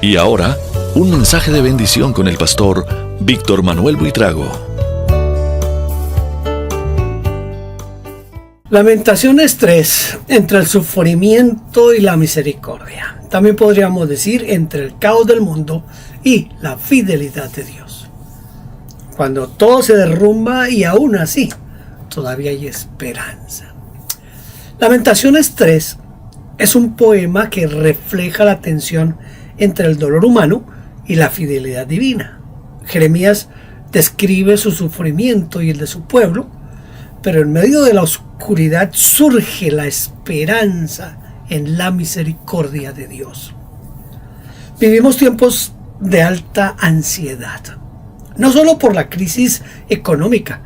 Y ahora, un mensaje de bendición con el pastor Víctor Manuel Buitrago. Lamentaciones 3, entre el sufrimiento y la misericordia. También podríamos decir entre el caos del mundo y la fidelidad de Dios. Cuando todo se derrumba y aún así, todavía hay esperanza. Lamentaciones 3 es un poema que refleja la tensión entre el dolor humano y la fidelidad divina. Jeremías describe su sufrimiento y el de su pueblo, pero en medio de la oscuridad surge la esperanza en la misericordia de Dios. Vivimos tiempos de alta ansiedad, no solo por la crisis económica,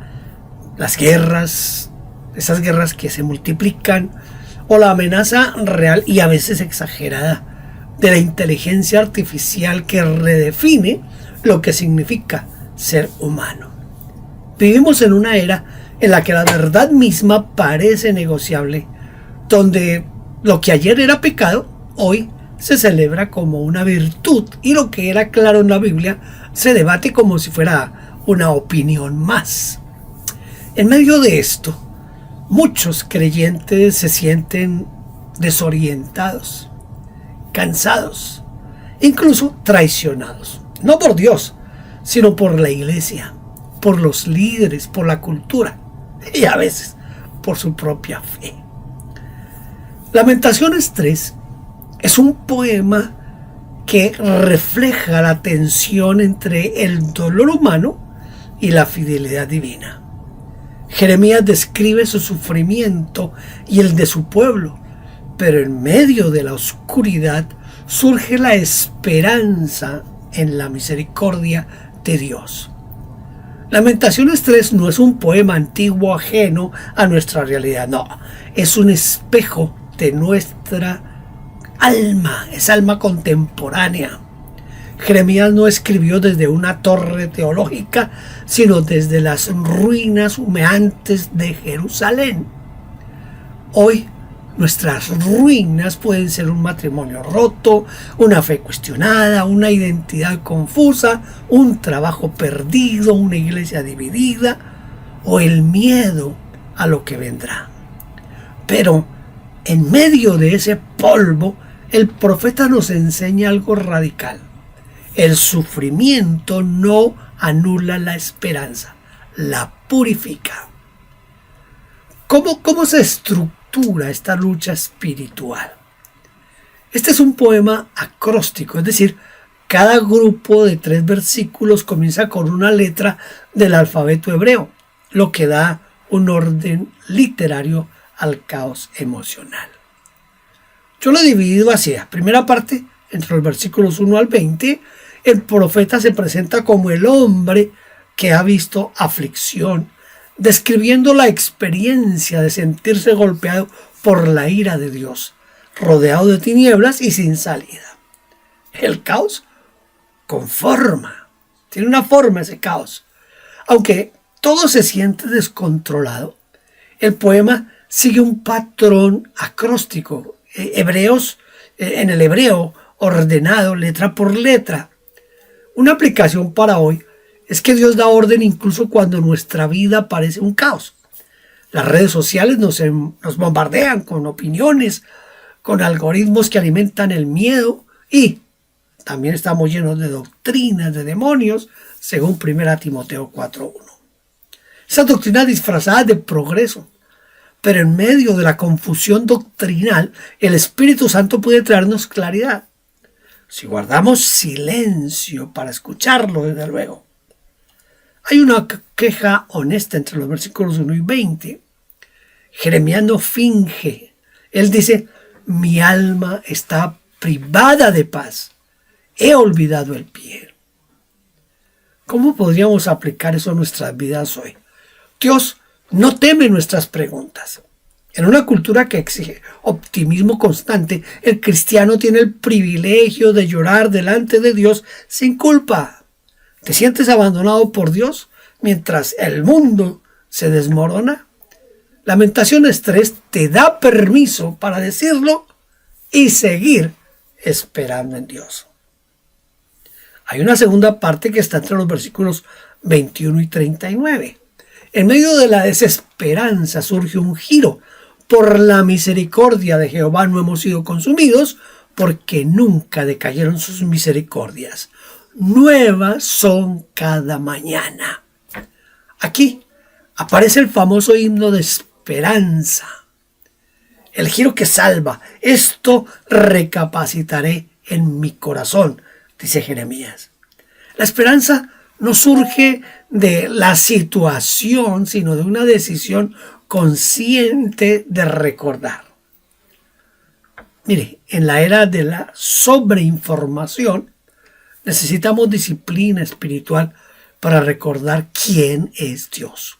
las guerras, esas guerras que se multiplican, o la amenaza real y a veces exagerada de la inteligencia artificial que redefine lo que significa ser humano. Vivimos en una era en la que la verdad misma parece negociable, donde lo que ayer era pecado, hoy se celebra como una virtud, y lo que era claro en la Biblia se debate como si fuera una opinión más. En medio de esto, muchos creyentes se sienten desorientados, cansados, incluso traicionados, no por Dios, sino por la iglesia, por los líderes, por la cultura y a veces por su propia fe. Lamentaciones 3 es un poema que refleja la tensión entre el dolor humano y la fidelidad divina. Jeremías describe su sufrimiento y el de su pueblo, pero en medio de la oscuridad surge la esperanza en la misericordia de Dios. Lamentaciones 3 no es un poema antiguo ajeno a nuestra realidad, no, es un espejo de nuestra alma, es alma contemporánea. Jeremías no escribió desde una torre teológica, sino desde las ruinas humeantes de Jerusalén. Hoy, nuestras ruinas pueden ser un matrimonio roto, una fe cuestionada, una identidad confusa, un trabajo perdido, una iglesia dividida o el miedo a lo que vendrá. Pero en medio de ese polvo, el profeta nos enseña algo radical. El sufrimiento no anula la esperanza, la purifica. ¿Cómo se estructura esta lucha espiritual? Este es un poema acróstico, es decir, cada grupo de 3 versículos comienza con una letra del alfabeto hebreo, lo que da un orden literario al caos emocional. Yo lo he dividido así. Primera parte, entre los versículos 1 al 20, el profeta se presenta como el hombre que ha visto aflicción, describiendo la experiencia de sentirse golpeado por la ira de Dios, rodeado de tinieblas y sin salida. El caos con forma, tiene una forma ese caos. Aunque todo se siente descontrolado, el poema sigue un patrón acróstico, en el hebreo ordenado letra por letra. Una aplicación para hoy es que Dios da orden incluso cuando nuestra vida parece un caos. Las redes sociales nos bombardean con opiniones, con algoritmos que alimentan el miedo, y también estamos llenos de doctrinas de demonios, según 1 Timoteo 4:1. Esas doctrinas disfrazadas de progreso. Pero en medio de la confusión doctrinal, el Espíritu Santo puede traernos claridad, si guardamos silencio para escucharlo, desde luego. Hay una queja honesta entre los versículos 1 y 20. Jeremías no finge. Él dice: mi alma está privada de paz. He olvidado el bien. ¿Cómo podríamos aplicar eso a nuestras vidas hoy? Dios no teme nuestras preguntas. En una cultura que exige optimismo constante, el cristiano tiene el privilegio de llorar delante de Dios sin culpa. ¿Te sientes abandonado por Dios mientras el mundo se desmorona? Lamentaciones 3 te da permiso para decirlo y seguir esperando en Dios. Hay una segunda parte que está entre los versículos 21 y 39. En medio de la desesperanza surge un giro. Por la misericordia de Jehová no hemos sido consumidos, porque nunca decayeron sus misericordias. Nuevas son cada mañana. Aquí aparece el famoso himno de esperanza. El giro que salva. Esto recapacitaré en mi corazón, dice Jeremías. La esperanza no surge de la situación, sino de una decisión consciente de recordar. Mire, en la era de la sobreinformación, necesitamos disciplina espiritual para recordar quién es Dios.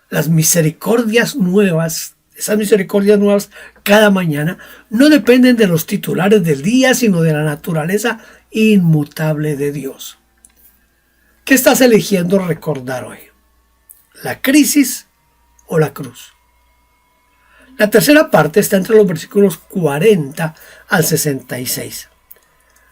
Las misericordias nuevas, esas misericordias nuevas cada mañana, no dependen de los titulares del día, sino de la naturaleza inmutable de Dios. ¿Qué estás eligiendo recordar hoy? ¿La crisis o la cruz? La tercera parte está entre los versículos 40 al 66.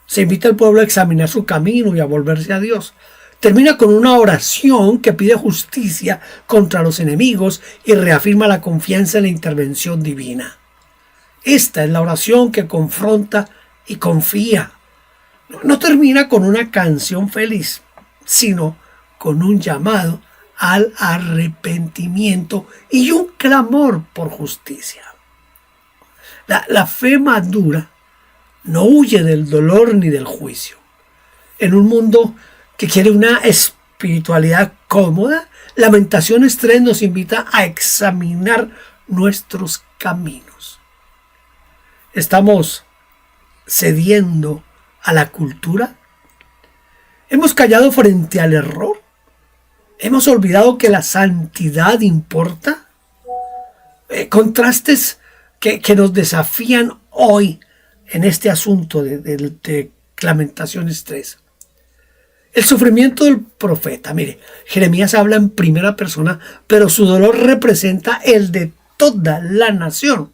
Se invita al pueblo a examinar su camino y a volverse a Dios. Termina con una oración que pide justicia contra los enemigos y reafirma la confianza en la intervención divina. Esta es la oración que confronta y confía. No termina con una canción feliz, sino con un llamado al arrepentimiento y un clamor por justicia. La fe madura no huye del dolor ni del juicio. En un mundo que quiere una espiritualidad cómoda, Lamentaciones 3 nos invita a examinar nuestros caminos. ¿Estamos cediendo a la cultura? ¿Hemos callado frente al error? ¿Hemos olvidado que la santidad importa? Contrastes que nos desafían hoy en este asunto de Lamentaciones 3. El sufrimiento del profeta. Mire, Jeremías habla en primera persona, pero su dolor representa el de toda la nación.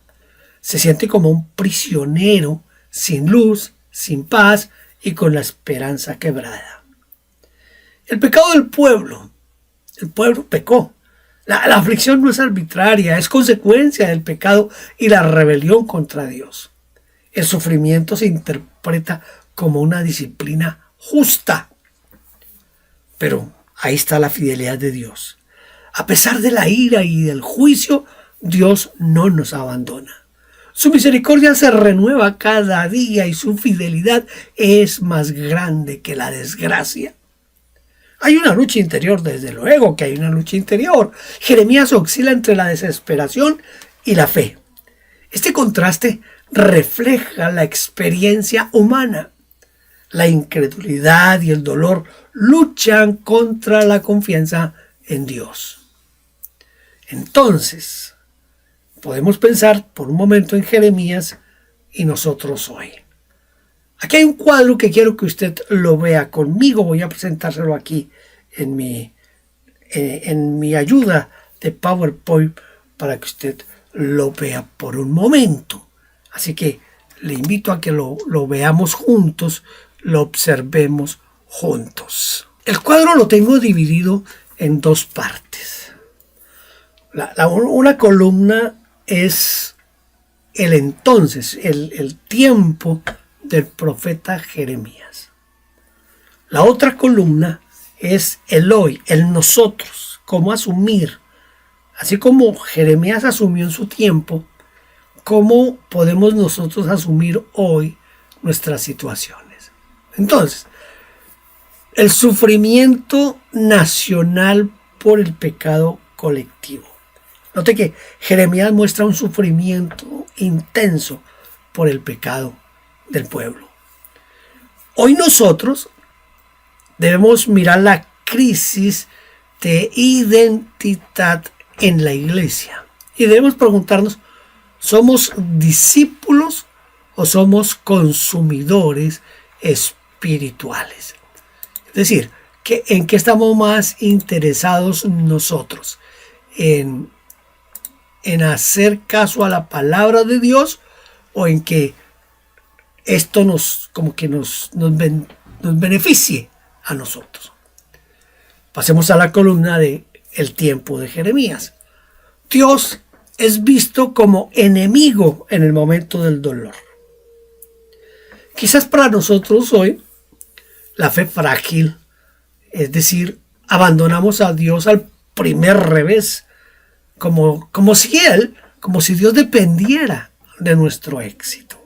Se siente como un prisionero, sin luz, sin paz y con la esperanza quebrada. El pecado del pueblo. El pueblo pecó. La aflicción no es arbitraria, es consecuencia del pecado y la rebelión contra Dios. El sufrimiento se interpreta como una disciplina justa. Pero ahí está la fidelidad de Dios. A pesar de la ira y del juicio, Dios no nos abandona. Su misericordia se renueva cada día y su fidelidad es más grande que la desgracia. Hay una lucha interior, desde luego que hay una lucha interior. Jeremías oscila entre la desesperación y la fe. Este contraste refleja la experiencia humana. La incredulidad y el dolor luchan contra la confianza en Dios. Entonces, podemos pensar por un momento en Jeremías y nosotros hoy. Aquí hay un cuadro que quiero que usted lo vea conmigo. Voy a presentárselo aquí en mi ayuda de PowerPoint para que usted lo vea por un momento. Así que le invito a que lo veamos juntos, lo observemos juntos. El cuadro lo tengo dividido en dos partes. Una columna es el entonces, el tiempo del profeta Jeremías. La otra columna es el hoy, el nosotros, cómo asumir. Así como Jeremías asumió en su tiempo, cómo podemos nosotros asumir hoy nuestras situaciones. Entonces, el sufrimiento nacional por el pecado colectivo. Note que Jeremías muestra un sufrimiento intenso por el pecado del pueblo. Hoy nosotros debemos mirar la crisis de identidad en la iglesia y debemos preguntarnos, ¿somos discípulos o somos consumidores espirituales? Es decir, ¿en qué estamos más interesados nosotros? ¿En hacer caso a la palabra de Dios o en que esto nos nos beneficie a nosotros. Pasemos a la columna de el tiempo de Jeremías. Dios es visto como enemigo en el momento del dolor. Quizás para nosotros hoy la fe frágil, es decir, abandonamos a Dios al primer revés, como si Dios dependiera de nuestro éxito.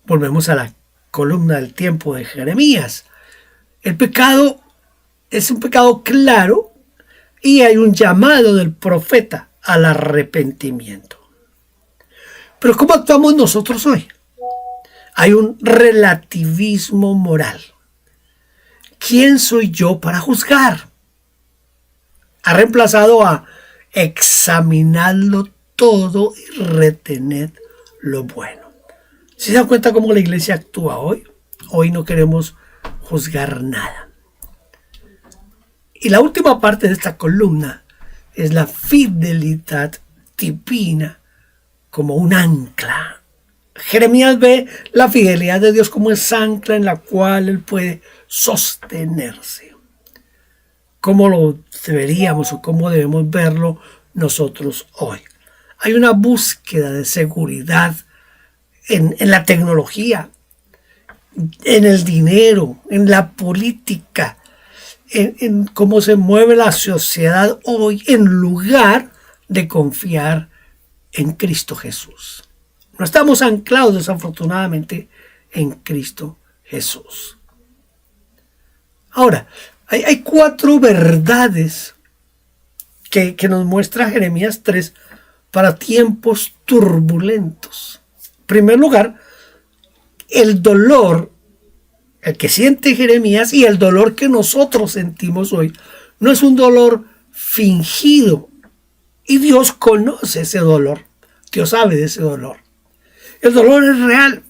Volvemos a la columna del tiempo de Jeremías. El pecado es un pecado claro y hay un llamado del profeta al arrepentimiento. Pero ¿cómo actuamos nosotros hoy? Hay un relativismo moral. ¿Quién soy yo para juzgar? Ha reemplazado a examinarlo todo y retener lo bueno. ¿Se dan cuenta cómo la iglesia actúa hoy? Hoy no queremos juzgar nada. Y la última parte de esta columna es la fidelidad divina como un ancla. Jeremías ve la fidelidad de Dios como esa ancla en la cual él puede sostenerse. ¿Cómo lo deberíamos o cómo debemos verlo nosotros hoy? Hay una búsqueda de seguridad en la tecnología, en el dinero, en la política, en cómo se mueve la sociedad hoy, en lugar de confiar en Cristo Jesús. No estamos anclados, desafortunadamente, en Cristo Jesús. Ahora, hay 4 verdades que nos muestra Jeremías 3 para tiempos turbulentos. En primer lugar, el dolor, el que siente Jeremías y el dolor que nosotros sentimos hoy, no es un dolor fingido. Y Dios conoce ese dolor. Dios sabe de ese dolor. El dolor es real.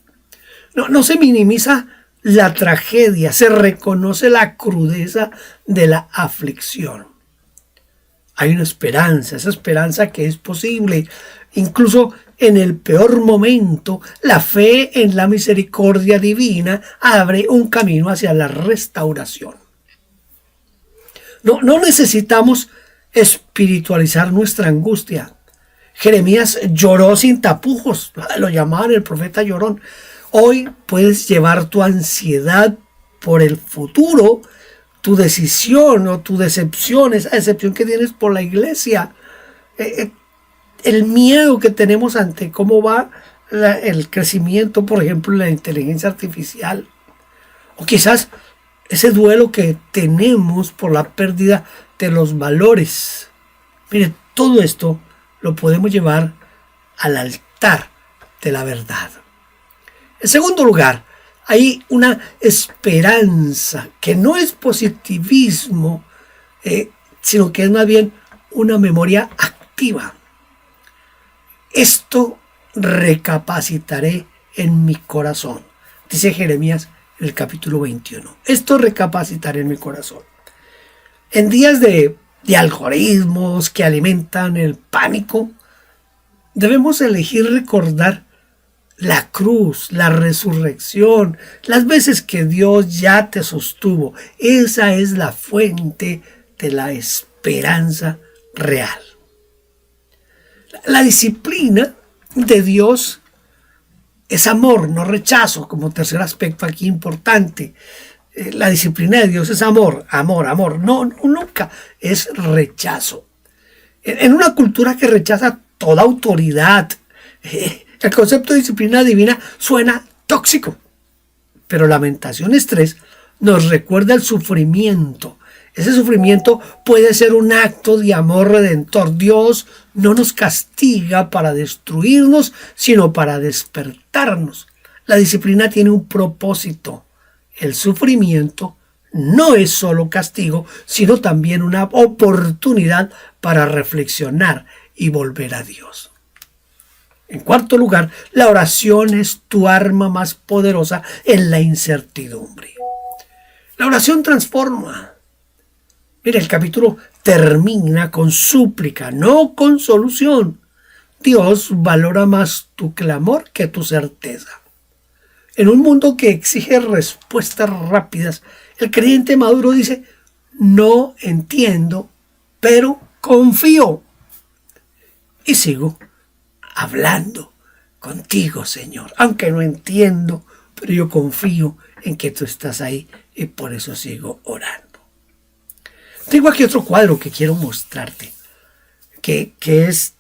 No se minimiza la tragedia, se reconoce la crudeza de la aflicción. Hay una esperanza, esa esperanza que es posible. Incluso en el peor momento, la fe en la misericordia divina abre un camino hacia la restauración. No necesitamos espiritualizar nuestra angustia. Jeremías lloró sin tapujos, lo llamaban el profeta llorón. Hoy puedes llevar tu ansiedad por el futuro, tu decisión o tu decepción, esa decepción que tienes por la iglesia, el miedo que tenemos ante cómo va el crecimiento, por ejemplo, de la inteligencia artificial, o quizás ese duelo que tenemos por la pérdida de los valores. Mire, todo esto lo podemos llevar al altar de la verdad. En segundo lugar, hay una esperanza que no es positivismo, sino que es más bien una memoria activa. Esto recapacitaré en mi corazón, dice Jeremías en el capítulo 21. Esto recapacitaré en mi corazón. En días de algoritmos que alimentan el pánico, debemos elegir recordar la cruz, la resurrección, las veces que Dios ya te sostuvo. Esa es la fuente de la esperanza real. La disciplina de Dios es amor, no rechazo, como tercer aspecto aquí importante. La disciplina de Dios es amor. No, nunca es rechazo. En una cultura que rechaza toda autoridad, el concepto de disciplina divina suena tóxico. Pero Lamentaciones 3 nos recuerda el sufrimiento. Ese sufrimiento puede ser un acto de amor redentor. Dios no nos castiga para destruirnos, sino para despertarnos. La disciplina tiene un propósito. El sufrimiento no es solo castigo, sino también una oportunidad para reflexionar y volver a Dios. En cuarto lugar, la oración es tu arma más poderosa en la incertidumbre. La oración transforma. Mira, el capítulo termina con súplica, no con solución. Dios valora más tu clamor que tu certeza. En un mundo que exige respuestas rápidas, el creyente maduro dice, no entiendo, pero confío. Y sigo hablando contigo, Señor, aunque no entiendo, pero yo confío en que tú estás ahí y por eso sigo orando. Tengo aquí otro cuadro que quiero mostrarte, que es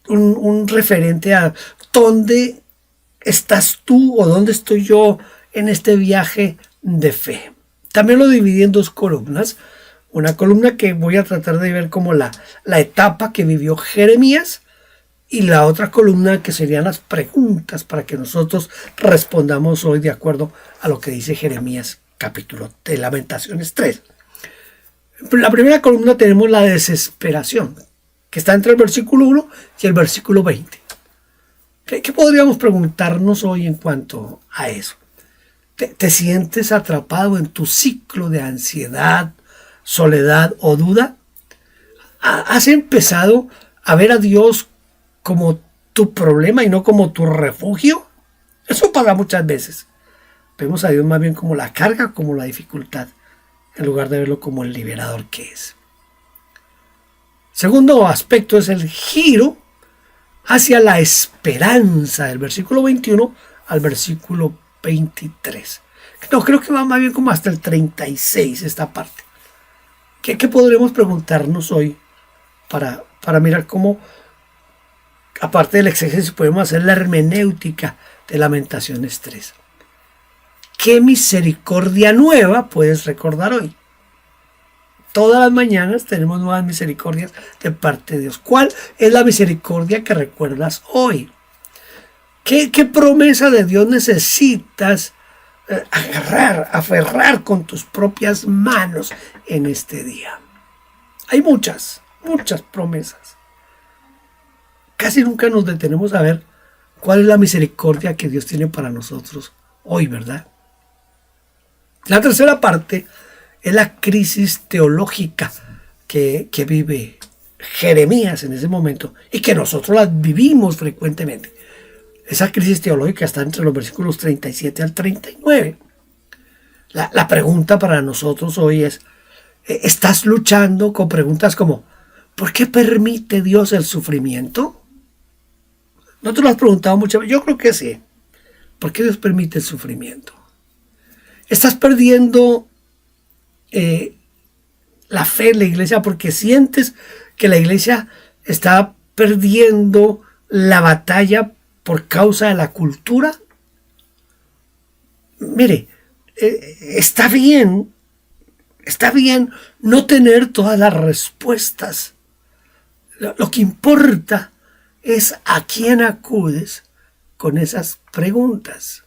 un referente a dónde estás tú o dónde estoy yo en este viaje de fe. También lo dividí en dos columnas. Una columna que voy a tratar de ver como la etapa que vivió Jeremías, y la otra columna que serían las preguntas para que nosotros respondamos hoy de acuerdo a lo que dice Jeremías capítulo de Lamentaciones 3. En la primera columna tenemos la desesperación, que está entre el versículo 1 y el versículo 20. ¿Qué podríamos preguntarnos hoy en cuanto a eso? ¿Te sientes atrapado en tu ciclo de ansiedad, soledad o duda? ¿Has empezado a ver a Dios como tu problema y no como tu refugio? Eso pasa muchas veces. Vemos a Dios más bien como la carga, como la dificultad, en lugar de verlo como el liberador que es. Segundo aspecto es el giro hacia la esperanza, del versículo 21 al versículo 23. No, creo que va más bien como hasta el 36 esta parte. ¿Qué podremos preguntarnos hoy para mirar cómo, aparte del exégesis, podemos hacer la hermenéutica de Lamentaciones 3? ¿Qué misericordia nueva puedes recordar hoy? Todas las mañanas tenemos nuevas misericordias de parte de Dios. ¿Cuál es la misericordia que recuerdas hoy? ¿Qué promesa de Dios necesitas aferrar con tus propias manos en este día? Hay muchas promesas. Casi nunca nos detenemos a ver cuál es la misericordia que Dios tiene para nosotros hoy, ¿verdad? La tercera parte es la crisis teológica que vive Jeremías en ese momento y que nosotros la vivimos frecuentemente. Esa crisis teológica está entre los versículos 37 al 39. La pregunta para nosotros hoy es, ¿estás luchando con preguntas como ¿por qué permite Dios el sufrimiento? ¿No te lo has preguntado muchas veces? Yo creo que sí. ¿Por qué Dios permite el sufrimiento? ¿Estás perdiendo la fe en la iglesia porque sientes que la iglesia está perdiendo la batalla por causa de la cultura? Mire, está bien no tener todas las respuestas. Lo que importa es a quién acudes con esas preguntas.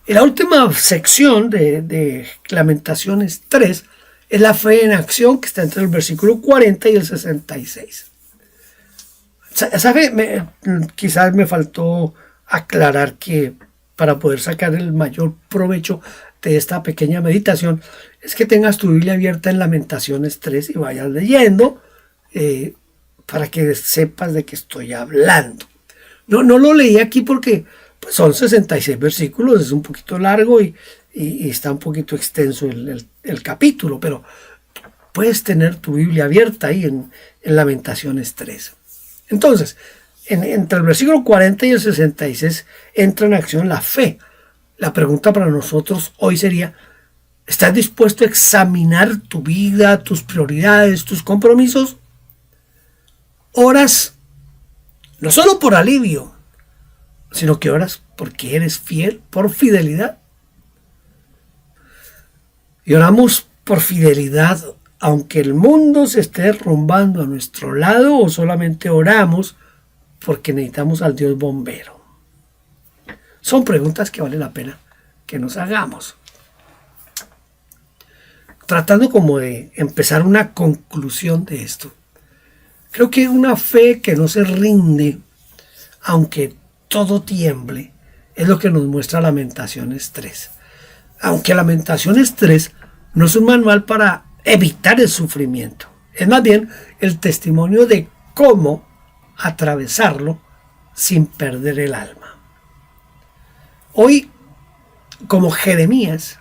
En la última sección de Lamentaciones 3 es la fe en acción, que está entre el versículo 40 y el 66. ¿Sabe? Quizás me faltó aclarar que para poder sacar el mayor provecho de esta pequeña meditación es que tengas tu Biblia abierta en Lamentaciones 3 y vayas leyendo para que sepas de qué estoy hablando. No lo leí aquí porque pues, son 66 versículos, es un poquito largo y está un poquito extenso el capítulo, pero puedes tener tu Biblia abierta ahí en Lamentaciones 3. Entonces, entre el versículo 40 y el 66 entra en acción la fe. La pregunta para nosotros hoy sería, ¿estás dispuesto a examinar tu vida, tus prioridades, tus compromisos? Oras no solo por alivio, sino que oras porque eres fiel, por fidelidad. Y oramos por fidelidad aunque el mundo se esté derrumbando a nuestro lado, o solamente oramos porque necesitamos al Dios bombero. Son preguntas que vale la pena que nos hagamos. Tratando como de empezar una conclusión de esto. Creo que una fe que no se rinde, aunque todo tiemble, es lo que nos muestra Lamentaciones 3. Aunque Lamentaciones 3 no es un manual para evitar el sufrimiento, es más bien el testimonio de cómo atravesarlo sin perder el alma. Hoy, como Jeremías,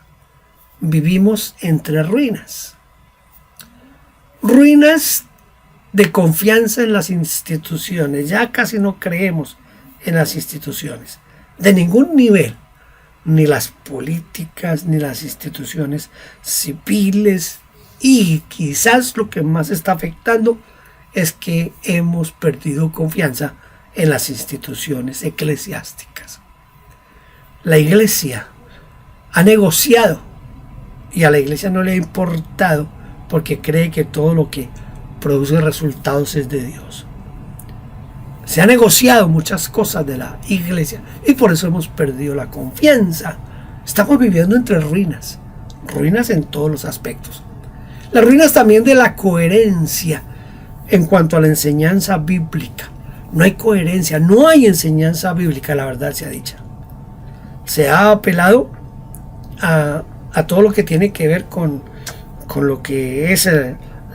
vivimos entre ruinas. Ruinas de confianza en las instituciones. Ya casi no creemos en las instituciones, de ningún nivel. Ni las políticas, ni las instituciones civiles. Y quizás lo que más está afectando es que hemos perdido confianza en las instituciones eclesiásticas. La iglesia ha negociado y a la iglesia no le ha importado porque cree que todo lo que produce resultados es de Dios. Se ha negociado muchas cosas de la iglesia y por eso hemos perdido la confianza. Estamos viviendo entre ruinas, ruinas en todos los aspectos. Las ruinas también de la coherencia en cuanto a la enseñanza bíblica. No hay coherencia, no hay enseñanza bíblica, la verdad sea dicha. Se ha apelado a todo lo que tiene que ver con lo que es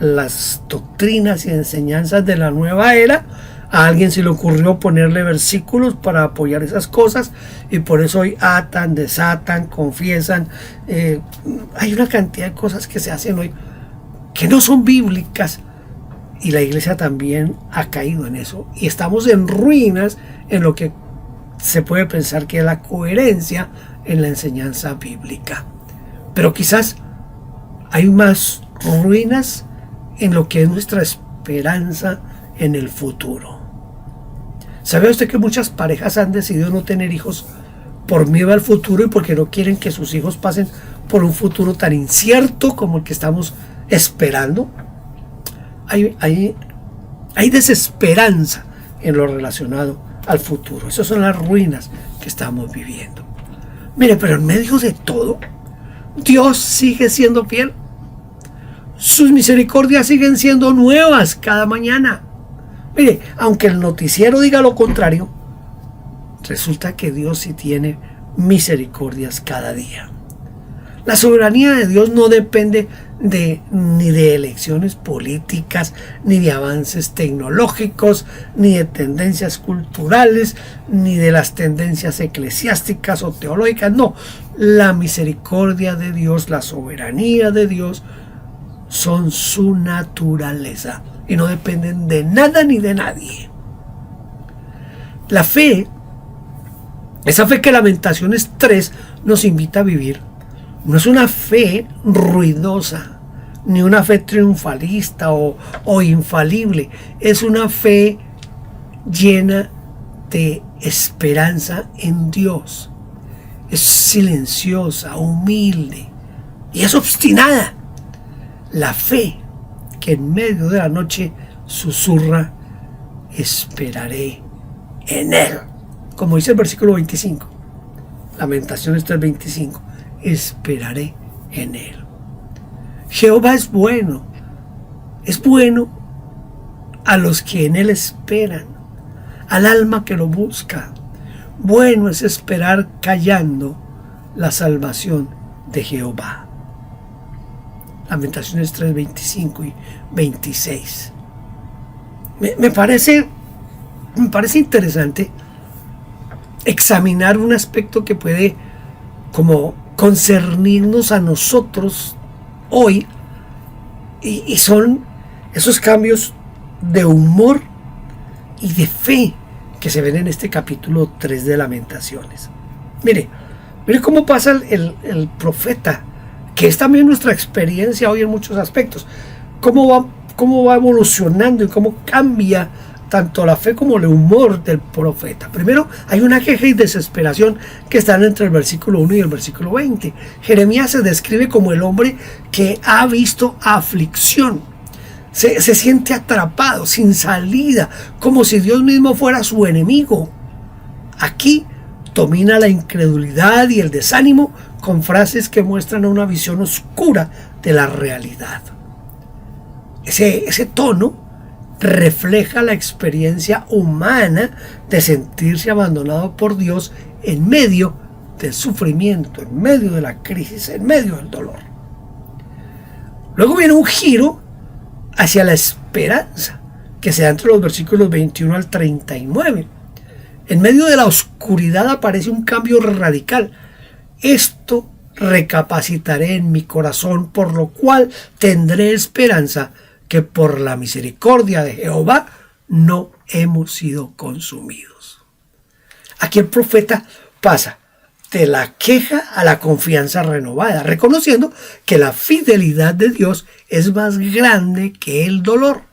las doctrinas y enseñanzas de la nueva era. A alguien se le ocurrió ponerle versículos para apoyar esas cosas y por eso hoy atan, desatan, confiesan. Hay una cantidad de cosas que se hacen hoy que no son bíblicas y la iglesia también ha caído en eso. Y estamos en ruinas en lo que se puede pensar que es la coherencia en la enseñanza bíblica. Pero quizás hay más ruinas en lo que es nuestra esperanza en el futuro. ¿Sabe usted que muchas parejas han decidido no tener hijos por miedo al futuro y porque no quieren que sus hijos pasen por un futuro tan incierto como el que estamos esperando? Hay desesperanza en lo relacionado al futuro. Esas son las ruinas que estamos viviendo. Mire, pero en medio de todo, Dios sigue siendo fiel. Sus misericordias siguen siendo nuevas cada mañana. Mire, aunque el noticiero diga lo contrario, resulta que Dios sí tiene misericordias cada día. La soberanía de Dios no depende ni de elecciones políticas, ni de avances tecnológicos, ni de tendencias culturales, ni de las tendencias eclesiásticas o teológicas. No, la misericordia de Dios, la soberanía de Dios son su naturaleza y no dependen de nada ni de nadie. La fe, esa fe que Lamentaciones 3 nos invita a vivir, no es una fe ruidosa, ni una fe triunfalista o infalible. Es una fe llena de esperanza en Dios. Es silenciosa, humilde y es obstinada. La fe que en medio de la noche susurra, esperaré en Él. Como dice el versículo 25, Lamentaciones 3:25. Esperaré en Él. Jehová es bueno a los que en Él esperan, al alma que lo busca. Bueno es esperar callando la salvación de Jehová. Lamentaciones 3:25 y 26. Me parece interesante examinar un aspecto que puede como concernirnos a nosotros hoy y son esos cambios de humor y de fe que se ven en este capítulo 3 de Lamentaciones. Mire cómo pasa el profeta, que es también nuestra experiencia hoy en muchos aspectos, cómo va evolucionando y cómo cambia tanto la fe como el humor del profeta. Primero, hay una queja y desesperación que están entre el versículo 1 y el versículo 20. Jeremías se describe como el hombre que ha visto aflicción. Se siente atrapado, sin salida, como si Dios mismo fuera su enemigo. Aquí domina la incredulidad y el desánimo con frases que muestran una visión oscura de la realidad. Ese tono refleja la experiencia humana de sentirse abandonado por Dios en medio del sufrimiento, en medio de la crisis, en medio del dolor. Luego viene un giro hacia la esperanza que se da entre los versículos 21 al 39. En medio de la oscuridad aparece un cambio radical. Esto recapacitaré en mi corazón, por lo cual tendré esperanza que por la misericordia de Jehová no hemos sido consumidos. Aquí el profeta pasa de la queja a la confianza renovada, reconociendo que la fidelidad de Dios es más grande que el dolor.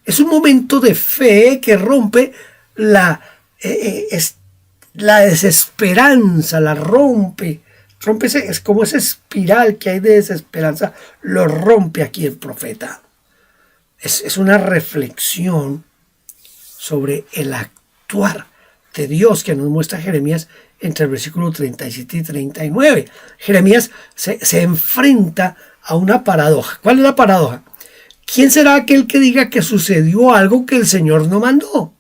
Es un momento de fe que rompe la desesperanza, la rompe es como esa espiral que hay de desesperanza, lo rompe aquí el profeta. Es una reflexión sobre el actuar de Dios que nos muestra Jeremías entre el versículo 37 y 39. Jeremías se enfrenta a una paradoja. ¿Cuál es la paradoja? ¿Quién será aquel que diga que sucedió algo que el Señor no mandó?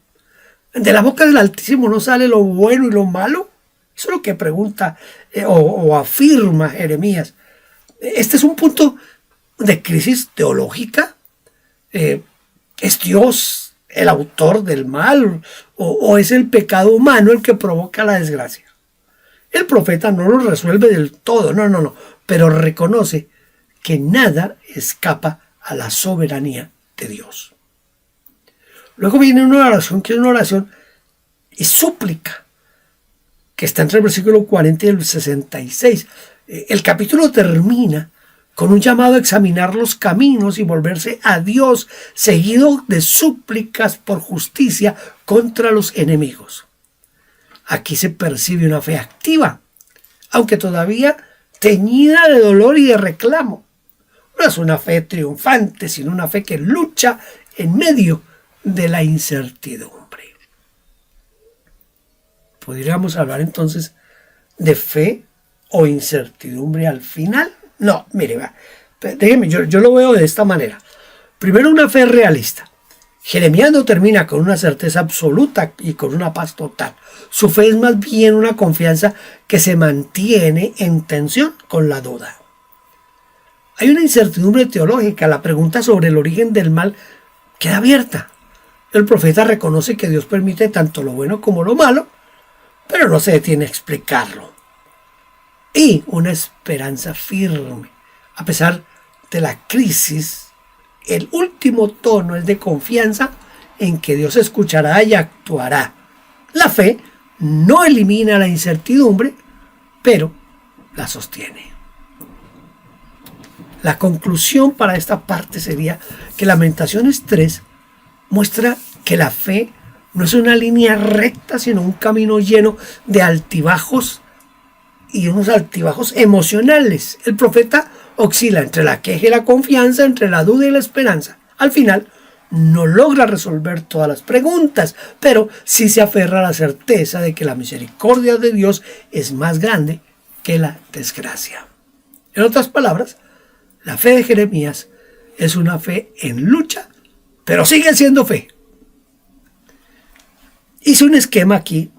¿De la boca del Altísimo no sale lo bueno y lo malo? Eso es lo que pregunta o afirma Jeremías. Este es un punto de crisis teológica. ¿Es Dios el autor del mal o es el pecado humano el que provoca la desgracia? El profeta no lo resuelve del todo, no, pero reconoce que nada escapa a la soberanía de Dios. Luego viene una oración que es una oración y súplica, que está entre el versículo 40 y el 66. El capítulo termina con un llamado a examinar los caminos y volverse a Dios, seguido de súplicas por justicia contra los enemigos. Aquí se percibe una fe activa, aunque todavía teñida de dolor y de reclamo. No es una fe triunfante, sino una fe que lucha en medio de la incertidumbre. ¿Podríamos hablar entonces de fe o incertidumbre al final? No, mire, déjeme, yo lo veo de esta manera. Primero, una fe realista. Jeremías no termina con una certeza absoluta y con una paz total. Su fe es más bien una confianza que se mantiene en tensión con la duda. Hay una incertidumbre teológica. La pregunta sobre el origen del mal queda abierta. El profeta reconoce que Dios permite tanto lo bueno como lo malo, pero no se detiene a explicarlo. Y una esperanza firme. A pesar de la crisis, el último tono es de confianza en que Dios escuchará y actuará. La fe no elimina la incertidumbre, pero la sostiene. La conclusión para esta parte sería que Lamentaciones 3 muestra que la fe no es una línea recta, sino un camino lleno de altibajos y unos altibajos emocionales. El profeta oscila entre la queja y la confianza, entre la duda y la esperanza. Al final, no logra resolver todas las preguntas, pero sí se aferra a la certeza de que la misericordia de Dios es más grande que la desgracia. En otras palabras, la fe de Jeremías es una fe en lucha, pero sigue siendo fe. Hice un esquema aquí,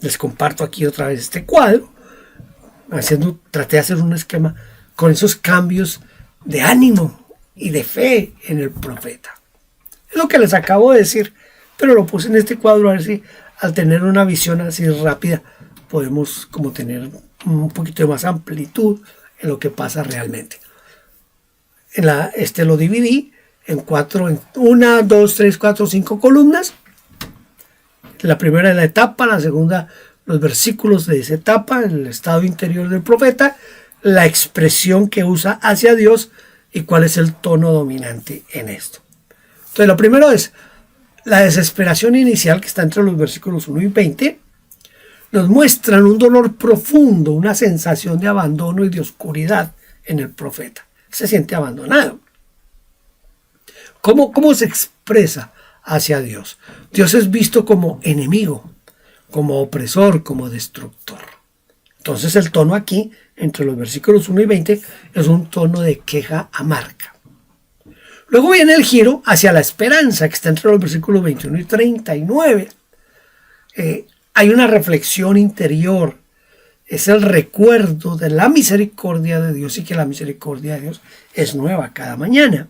les comparto aquí otra vez este cuadro, traté de hacer un esquema con esos cambios de ánimo y de fe en el profeta. Es lo que les acabo de decir, pero lo puse en este cuadro a ver si al tener una visión así rápida podemos como tener un poquito de más amplitud en lo que pasa realmente. Lo dividí en 1, 2, 3, 4, 5 columnas. La primera es la etapa, la segunda los versículos de esa etapa, el estado interior del profeta, la expresión que usa hacia Dios y cuál es el tono dominante en esto. Entonces lo primero es la desesperación inicial que está entre los versículos 1 y 20. Nos muestran un dolor profundo, una sensación de abandono y de oscuridad en el profeta. Se siente abandonado. ¿Cómo se expresa hacia Dios? Dios es visto como enemigo, como opresor, como destructor. Entonces el tono aquí, entre los versículos 1 y 20, es un tono de queja amarga. Luego viene el giro hacia la esperanza, que está entre los versículos 21 y 39. Hay una reflexión interior. Es el recuerdo de la misericordia de Dios y que la misericordia de Dios es nueva cada mañana.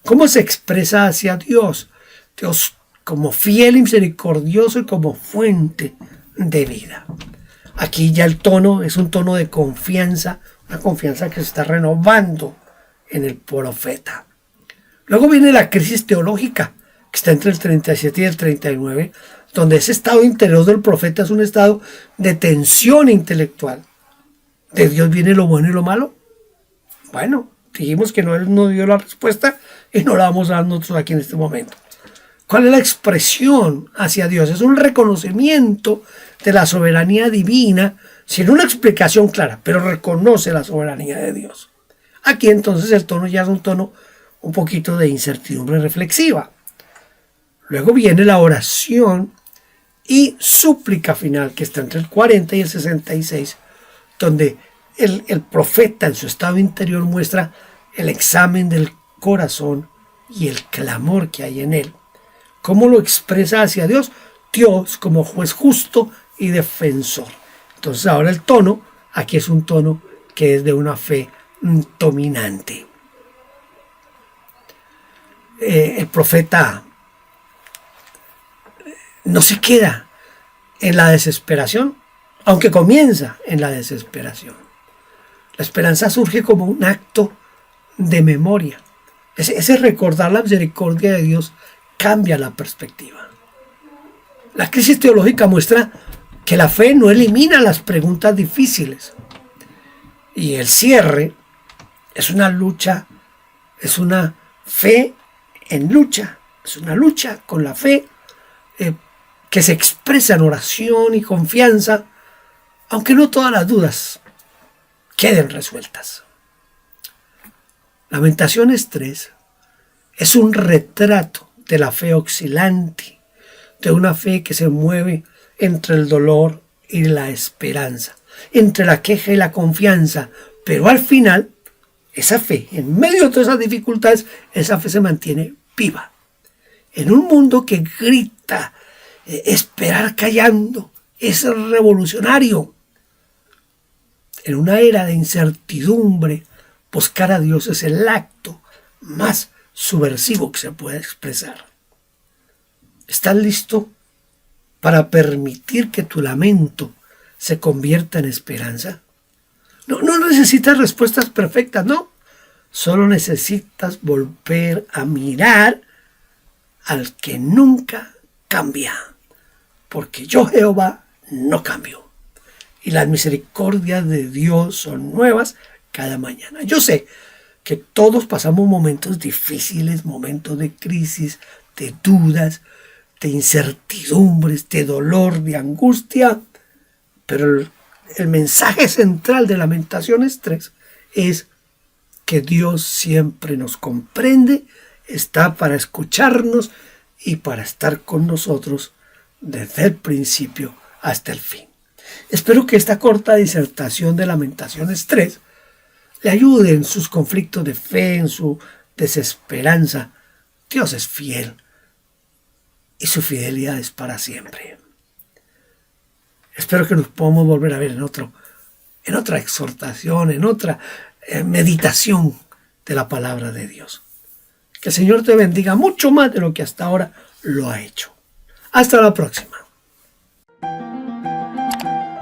¿Cómo se expresa hacia Dios? Dios como fiel y misericordioso y como fuente de vida. Aquí ya el tono es un tono de confianza, una confianza que se está renovando en el profeta. Luego viene la crisis teológica, que está entre el 37 y el 39, donde ese estado interior del profeta es un estado de tensión intelectual. ¿De Dios viene lo bueno y lo malo? Bueno, dijimos que Él no dio la respuesta y no la vamos a dar nosotros aquí en este momento. ¿Cuál es la expresión hacia Dios? Es un reconocimiento de la soberanía divina sin una explicación clara, pero reconoce la soberanía de Dios. Aquí entonces el tono ya es un tono un poquito de incertidumbre reflexiva. Luego viene la oración y súplica final, que está entre el 40 y el 66, donde el profeta en su estado interior muestra el examen del corazón y el clamor que hay en él. ¿Cómo lo expresa hacia Dios? Dios como juez justo y defensor. Entonces ahora el tono, aquí es un tono que es de una fe dominante. El profeta no se queda en la desesperación, aunque comienza en la desesperación. La esperanza surge como un acto de memoria. Ese recordar la misericordia de Dios cambia la perspectiva. La crisis teológica muestra que la fe no elimina las preguntas difíciles. Y el cierre es una lucha, es una fe en lucha, es una lucha con la fe que se expresa en oración y confianza, aunque no todas las dudas queden resueltas. Lamentaciones 3 es un retrato de la fe oscilante, de una fe que se mueve entre el dolor y la esperanza, entre la queja y la confianza, pero al final, esa fe, en medio de todas esas dificultades, esa fe se mantiene viva. En un mundo que grita, esperar callando, es revolucionario. En una era de incertidumbre, buscar a Dios es el acto más subversivo que se puede expresar. ¿Estás listo para permitir que tu lamento se convierta en esperanza? No necesitas respuestas perfectas, no. Solo necesitas volver a mirar al que nunca cambia. Porque yo, Jehová, no cambio. Y las misericordias de Dios son nuevas cada mañana. Yo sé que todos pasamos momentos difíciles, momentos de crisis, de dudas, de incertidumbres, de dolor, de angustia, pero el mensaje central de Lamentaciones 3 es que Dios siempre nos comprende, está para escucharnos y para estar con nosotros desde el principio hasta el fin. Espero que esta corta disertación de Lamentaciones 3 le ayude en sus conflictos de fe, en su desesperanza. Dios es fiel y su fidelidad es para siempre. Espero que nos podamos volver a ver en otra exhortación, en otra meditación de la palabra de Dios. Que el Señor te bendiga mucho más de lo que hasta ahora lo ha hecho. Hasta la próxima.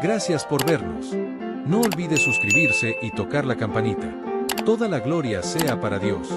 Gracias por vernos. No olvides suscribirse y tocar la campanita. Toda la gloria sea para Dios.